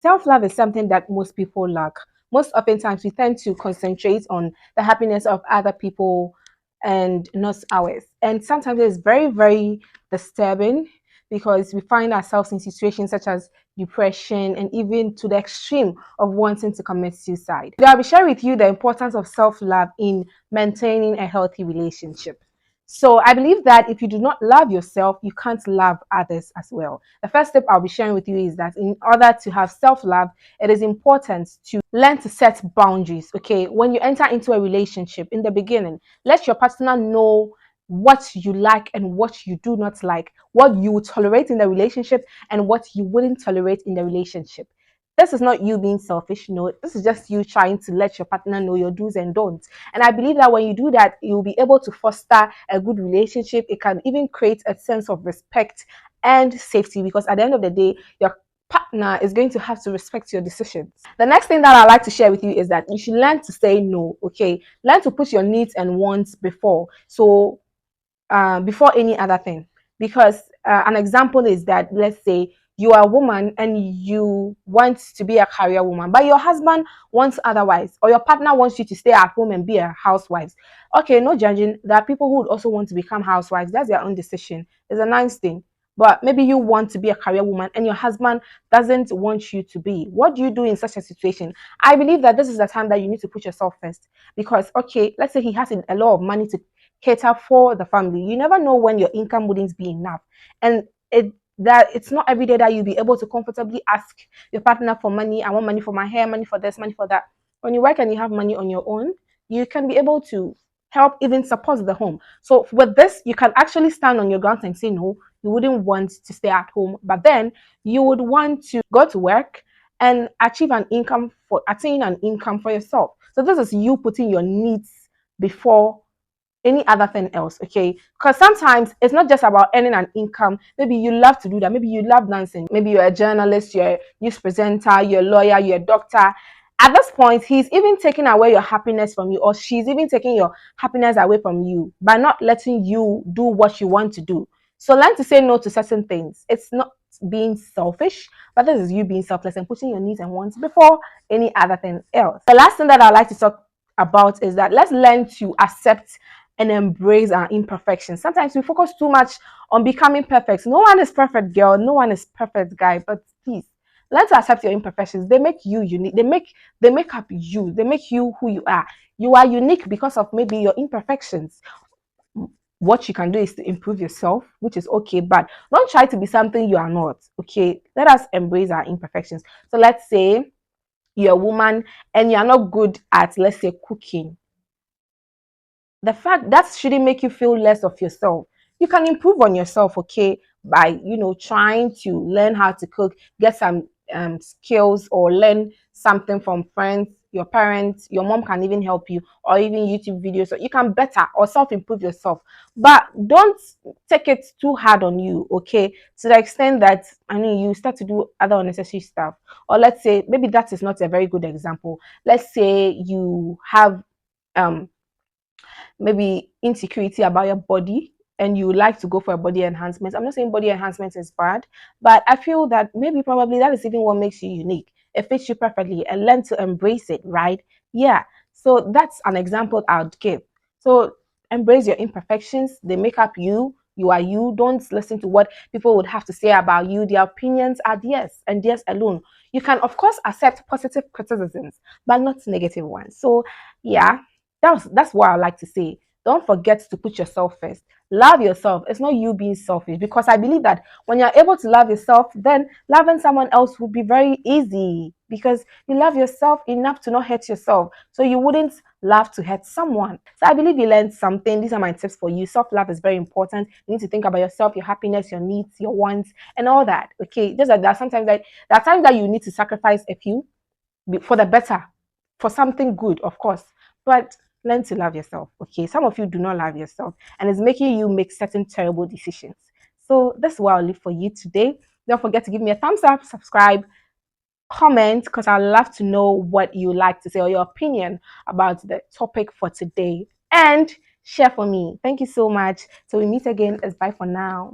Self-love is something that most people lack. Most oftentimes, we tend to concentrate on the happiness of other people and not ours. And sometimes it's very, very disturbing because we find ourselves in situations such as depression and even to the extreme of wanting to commit suicide. So I'll be sharing with you the importance of self-love in maintaining a healthy relationship. So I believe that if you do not love yourself, you can't love others as well. The first step I'll be sharing with you is that in order to have self-love, it is important to learn to set boundaries. Okay, when you enter into a relationship in the beginning, let your partner know what you like and what you do not like, what you would tolerate in the relationship and what you wouldn't tolerate in the relationship. This is not you being selfish, no, this is just you trying to let your partner know your do's and don'ts. And I believe that when you do that, you'll be able to foster a good relationship. It can even create a sense of respect and safety because at the end of the day, your partner is going to have to respect your decisions. The next thing that I'd like to share with you is that you should learn to say no, okay? Learn to put your needs and wants before. So, before any other thing. Because an example is that, let's say, you are a woman and you want to be a career woman, but your husband wants otherwise, or your partner wants you to stay at home and be a housewife. Okay, no judging. There are people who would also want to become housewives. That's their own decision. It's a nice thing. But maybe you want to be a career woman and your husband doesn't want you to be. What do you do in such a situation? I believe that this is the time that you need to put yourself first. Because, okay, let's say he has a lot of money to cater for the family. You never know when your income wouldn't be enough. And it's not every day that you'll be able to comfortably ask your partner for money. I want money for my hair, money for this, money for that. When you work and you have money on your own, you can be able to help even support the home. So with this, you can actually stand on your ground and say no, you wouldn't want to stay at home, but then you would want to go to work and attain an income for yourself. So this is you putting your needs before any other thing else, okay? Because sometimes it's not just about earning an income. Maybe you love to do that. Maybe you love dancing. Maybe you're a journalist, you're a news presenter, you're a lawyer, you're a doctor. At this point, he's even taking away your happiness from you, or she's even taking your happiness away from you by not letting you do what you want to do. So learn to say no to certain things. It's not being selfish, but this is you being selfless and putting your needs and wants before any other thing else. The last thing that I'd like to talk about is that let's learn to accept and embrace our imperfections. Sometimes we focus too much on becoming perfect. No one is perfect, girl. No one is perfect, guy. But please, learn to accept your imperfections. They make you unique. They make up you. They make you who you are. You are unique because of maybe your imperfections. What you can do is to improve yourself, which is okay, but don't try to be something you are not. Okay, let us embrace our imperfections. So let's say you're a woman and you're not good at, let's say, cooking. The fact that shouldn't make you feel less of yourself. You can improve on yourself, okay, by trying to learn how to cook, get some skills, or learn something from friends, your parents, your mom can even help you, or even YouTube videos. So you can better or self-improve yourself, but don't take it too hard on you, okay, to the extent that you start to do other unnecessary stuff. Or let's say maybe that is not a very good example. Let's say you have um maybe insecurity about your body and you like to go for a body enhancement. I'm not saying body enhancement is bad, but I feel that maybe probably that is even what makes you unique. It fits you perfectly and learn to embrace it, right? Yeah. So that's an example I would give. So embrace your imperfections. They make up you. You are you. Don't listen to what people would have to say about you. Their opinions are theirs and theirs alone. You can, of course, accept positive criticisms, but not negative ones. So, yeah, that's what I like to say. Don't forget to put yourself first. Love yourself. It's not you being selfish, because I believe that when you're able to love yourself, then loving someone else will be very easy because you love yourself enough to not hurt yourself. So you wouldn't love to hurt someone. So I believe you learned something. These are my tips for you. Self-love is very important. You need to think about yourself, your happiness, your needs, your wants, and all that. Okay. Just like that, there are times that you need to sacrifice a few for the better, for something good, of course. But learn to love yourself, okay? Some of you do not love yourself, and it's making you make certain terrible decisions. So this is what I'll leave for you today. Don't forget to give me a thumbs up, subscribe, comment, because I'd love to know what you like to say or your opinion about the topic for today. And share for me. Thank you so much. Till we meet again, it's bye for now.